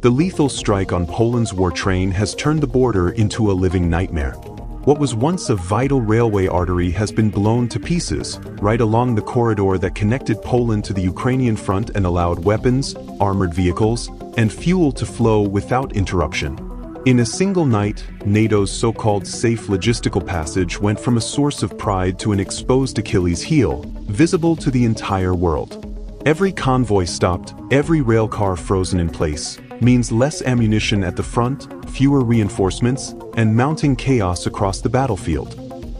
The lethal strike on Poland's war train has turned the border into a living nightmare. What was once a vital railway artery has been blown to pieces, right along the corridor that connected Poland to the Ukrainian front and allowed weapons, armored vehicles, and fuel to flow without interruption. In a single night, NATO's so-called safe logistical passage went from a source of pride to an exposed Achilles heel, visible to the entire world. Every convoy stopped, every rail car frozen in place, means less ammunition at the front, fewer reinforcements, and mounting chaos across the battlefield.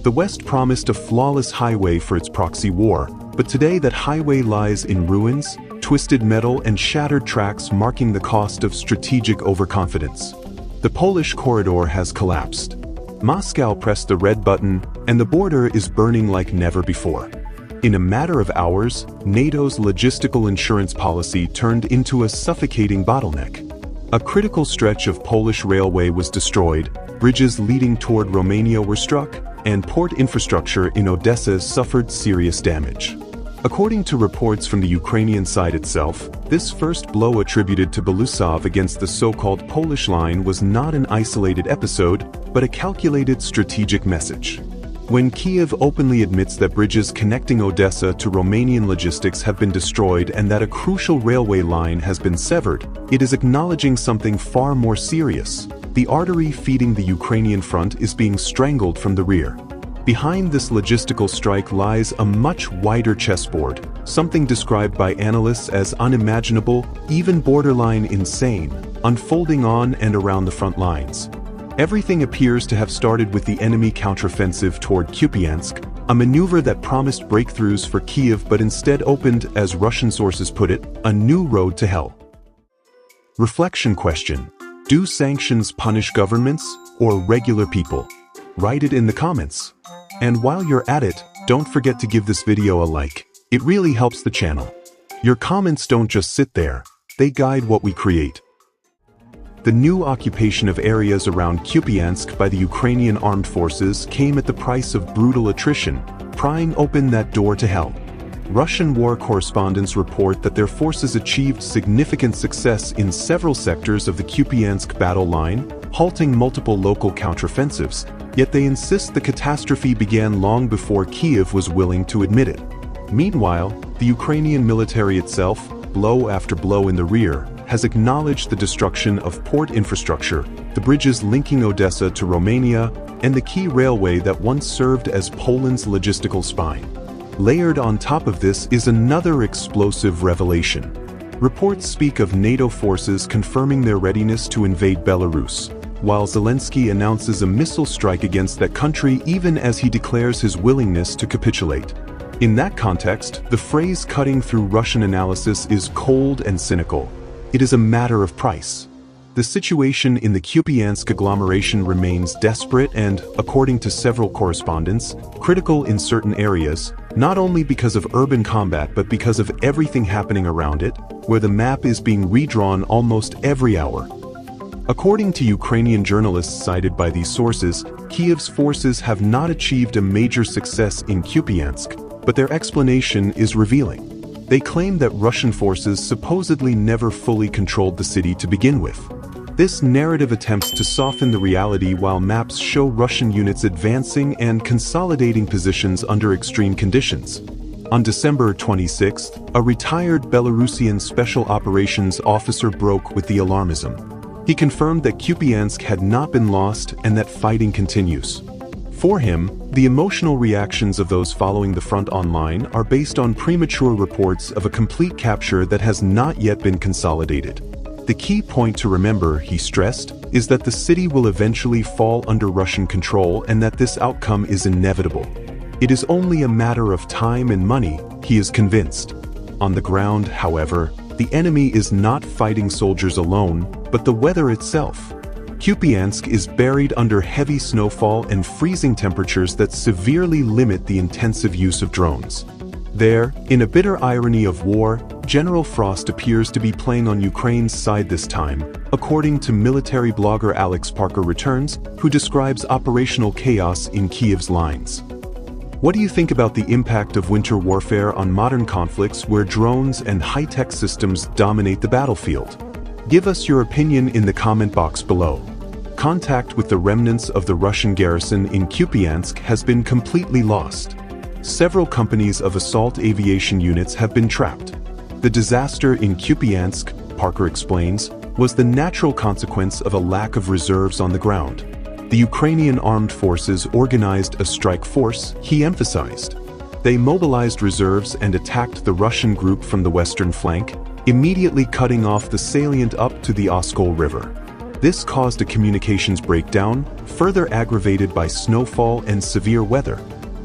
The West promised a flawless highway for its proxy war, but today that highway lies in ruins, twisted metal and shattered tracks marking the cost of strategic overconfidence. The Polish corridor has collapsed. Moscow pressed the red button, and the border is burning like never before. In a matter of hours, NATO's logistical insurance policy turned into a suffocating bottleneck. A critical stretch of Polish railway was destroyed, bridges leading toward Romania were struck, and port infrastructure in Odesa suffered serious damage. According to reports from the Ukrainian side itself, this first blow attributed to Boleslav against the so-called Polish line was not an isolated episode, but a calculated strategic message. When Kiev openly admits that bridges connecting Odesa to Romanian logistics have been destroyed and that a crucial railway line has been severed, it is acknowledging something far more serious. The artery feeding the Ukrainian front is being strangled from the rear. Behind this logistical strike lies a much wider chessboard, something described by analysts as unimaginable, even borderline insane, unfolding on and around the front lines. Everything appears to have started with the enemy counteroffensive toward Kupiansk, a maneuver that promised breakthroughs for Kiev but instead opened, as Russian sources put it, a new road to hell. Reflection question: do sanctions punish governments or regular people? Write it in the comments. And while you're at it, don't forget to give this video a like. It really helps the channel. Your comments don't just sit there, they guide what we create. The new occupation of areas around Kupiansk by the Ukrainian armed forces came at the price of brutal attrition, prying open that door to hell. Russian war correspondents report that their forces achieved significant success in several sectors of the Kupiansk battle line, halting multiple local counteroffensives, yet they insist the catastrophe began long before Kiev was willing to admit it. Meanwhile, the Ukrainian military itself, blow after blow in the rear, has acknowledged the destruction of port infrastructure, the bridges linking Odesa to Romania, and the key railway that once served as Poland's logistical spine. Layered on top of this is another explosive revelation. Reports speak of NATO forces confirming their readiness to invade Belarus, while Zelensky announces a missile strike against that country even as he declares his willingness to capitulate. In that context, the phrase cutting through Russian analysis is cold and cynical. It is a matter of price. The situation in the Kupiansk agglomeration remains desperate and, according to several correspondents, critical in certain areas, not only because of urban combat but because of everything happening around it, where the map is being redrawn almost every hour. According to Ukrainian journalists cited by these sources, Kiev's forces have not achieved a major success in Kupiansk, but their explanation is revealing. They claim that Russian forces supposedly never fully controlled the city to begin with. This narrative attempts to soften the reality while maps show Russian units advancing and consolidating positions under extreme conditions. On December 26th, a retired Belarusian special operations officer broke with the alarmism. He confirmed that Kupiansk had not been lost and that fighting continues. For him, the emotional reactions of those following the front online are based on premature reports of a complete capture that has not yet been consolidated. The key point to remember, he stressed, is that the city will eventually fall under Russian control and that this outcome is inevitable. It is only a matter of time and money, he is convinced. On the ground, however, the enemy is not fighting soldiers alone, but the weather itself. Kupiansk is buried under heavy snowfall and freezing temperatures that severely limit the intensive use of drones. There, in a bitter irony of war, General Frost appears to be playing on Ukraine's side this time, according to military blogger Alex Parker Returns, who describes operational chaos in Kiev's lines. What do you think about the impact of winter warfare on modern conflicts where drones and high-tech systems dominate the battlefield? Give us your opinion in the comment box below. Contact with the remnants of the Russian garrison in Kupiansk has been completely lost. Several companies of assault aviation units have been trapped. The disaster in Kupiansk, Parker explains, was the natural consequence of a lack of reserves on the ground. The Ukrainian armed forces organized a strike force, he emphasized. They mobilized reserves and attacked the Russian group from the western flank, immediately cutting off the salient up to the Oskol River. This caused a communications breakdown, further aggravated by snowfall and severe weather.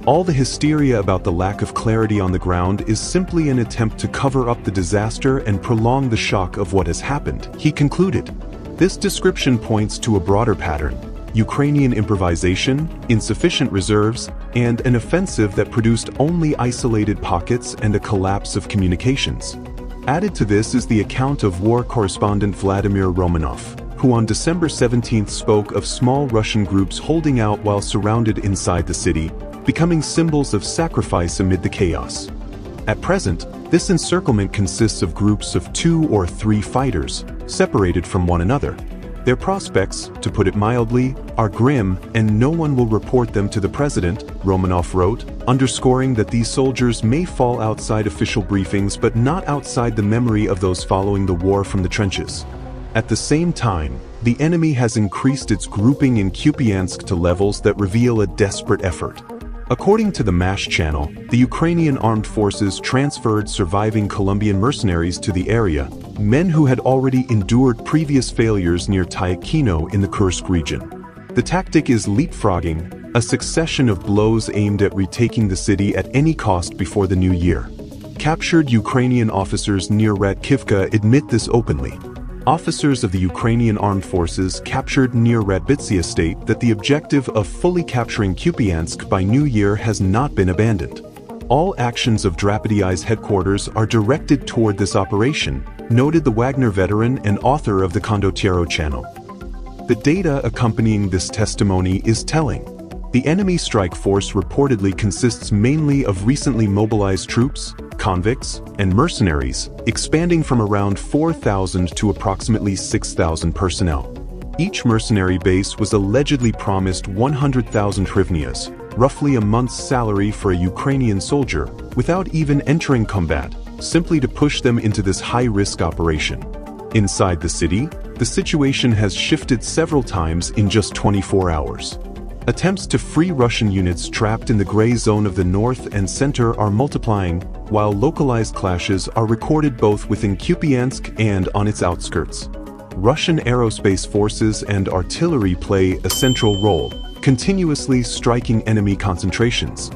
All the hysteria about the lack of clarity on the ground is simply an attempt to cover up the disaster and prolong the shock of what has happened, he concluded. This description points to a broader pattern: Ukrainian improvisation, insufficient reserves, and an offensive that produced only isolated pockets and a collapse of communications. Added to this is the account of war correspondent Vladimir Romanov, who on December 17 spoke of small Russian groups holding out while surrounded inside the city, becoming symbols of sacrifice amid the chaos. At present, this encirclement consists of groups of 2 or 3 fighters, separated from one another. Their prospects, to put it mildly, are grim, and no one will report them to the president, Romanov wrote, underscoring that these soldiers may fall outside official briefings but not outside the memory of those following the war from the trenches. At the same time, the enemy has increased its grouping in Kupiansk to levels that reveal a desperate effort. According to the MASH channel, the Ukrainian armed forces transferred surviving Colombian mercenaries to the area, men who had already endured previous failures near Tyakino in the Kursk region. The tactic is leapfrogging, a succession of blows aimed at retaking the city at any cost before the new year. Captured Ukrainian officers near Radkivka admit this openly. Officers of the Ukrainian armed forces captured near Radbitsia state that the objective of fully capturing Kupiansk by New Year has not been abandoned. All actions of Drapedi's headquarters are directed toward this operation, noted the Wagner veteran and author of the Condottiero channel. The data accompanying this testimony is telling. The enemy strike force reportedly consists mainly of recently mobilized troops, convicts, and mercenaries, expanding from around 4,000 to approximately 6,000 personnel. Each mercenary base was allegedly promised 100,000 hryvnias, roughly a month's salary for a Ukrainian soldier, without even entering combat, simply to push them into this high-risk operation. Inside the city, the situation has shifted several times in just 24 hours. Attempts to free Russian units trapped in the gray zone of the north and center are multiplying, while localized clashes are recorded both within Kupiansk and on its outskirts. Russian aerospace forces and artillery play a central role, continuously striking enemy concentrations.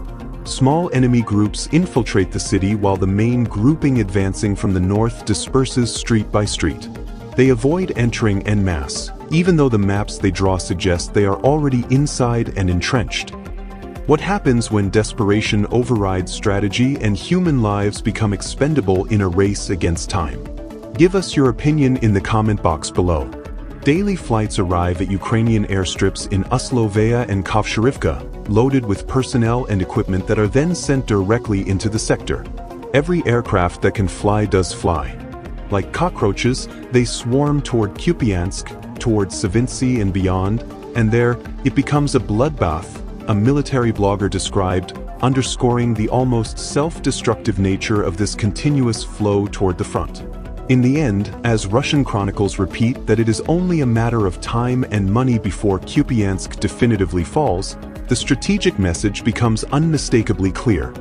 Small enemy groups infiltrate the city while the main grouping advancing from the north disperses street by street. They avoid entering en masse, even though the maps they draw suggest they are already inside and entrenched. What happens when desperation overrides strategy and human lives become expendable in a race against time? Give us your opinion in the comment box below. Daily flights arrive at Ukrainian airstrips in Uslovaya and Kovsharivka, loaded with personnel and equipment that are then sent directly into the sector. Every aircraft that can fly does fly. Like cockroaches, they swarm toward Kupiansk, toward Savintsy and beyond, and there, it becomes a bloodbath, a military blogger described, underscoring the almost self-destructive nature of this continuous flow toward the front. In the end, as Russian chronicles repeat that it is only a matter of time and money before Kupiansk definitively falls, the strategic message becomes unmistakably clear.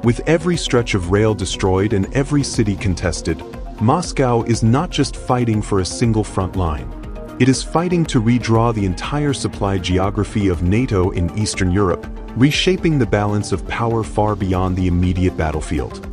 With every stretch of rail destroyed and every city contested, Moscow is not just fighting for a single front line. It is fighting to redraw the entire supply geography of NATO in Eastern Europe, reshaping the balance of power far beyond the immediate battlefield.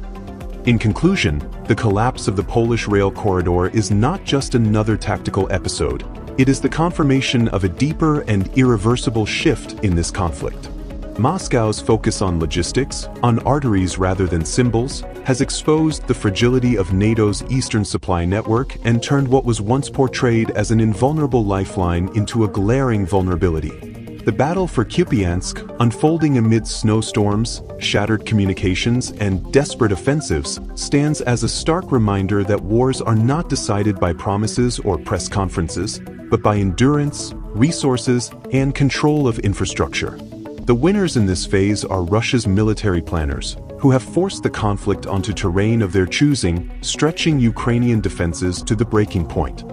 In conclusion, the collapse of the Polish rail corridor is not just another tactical episode. It is the confirmation of a deeper and irreversible shift in this conflict. Moscow's focus on logistics, on arteries rather than symbols, has exposed the fragility of NATO's eastern supply network and turned what was once portrayed as an invulnerable lifeline into a glaring vulnerability. The battle for Kupiansk, unfolding amid snowstorms, shattered communications, and desperate offensives, stands as a stark reminder that wars are not decided by promises or press conferences, but by endurance, resources, and control of infrastructure. The winners in this phase are Russia's military planners, who have forced the conflict onto terrain of their choosing, stretching Ukrainian defenses to the breaking point.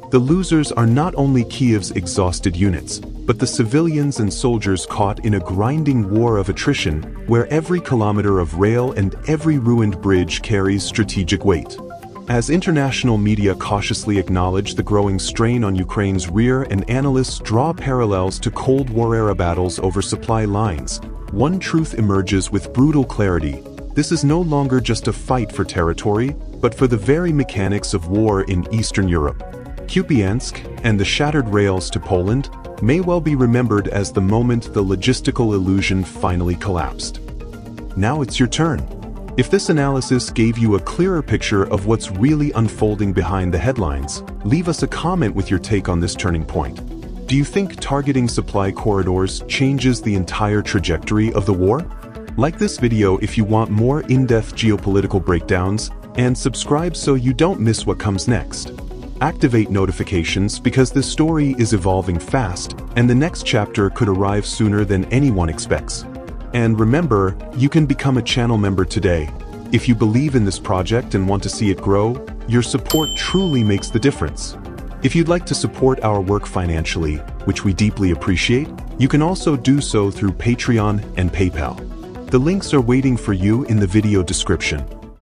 The losers are not only Kyiv's exhausted units, but the civilians and soldiers caught in a grinding war of attrition, where every kilometer of rail and every ruined bridge carries strategic weight. As international media cautiously acknowledge the growing strain on Ukraine's rear and analysts draw parallels to Cold War-era battles over supply lines, one truth emerges with brutal clarity: this is no longer just a fight for territory, but for the very mechanics of war in Eastern Europe. Kupiansk, and the shattered rails to Poland, may well be remembered as the moment the logistical illusion finally collapsed. Now it's your turn. If this analysis gave you a clearer picture of what's really unfolding behind the headlines, leave us a comment with your take on this turning point. Do you think targeting supply corridors changes the entire trajectory of the war? Like this video if you want more in-depth geopolitical breakdowns, and subscribe so you don't miss what comes next. Activate notifications because this story is evolving fast, and the next chapter could arrive sooner than anyone expects. And remember, you can become a channel member today. If you believe in this project and want to see it grow, your support truly makes the difference. If you'd like to support our work financially, which we deeply appreciate, you can also do so through Patreon and PayPal. The links are waiting for you in the video description.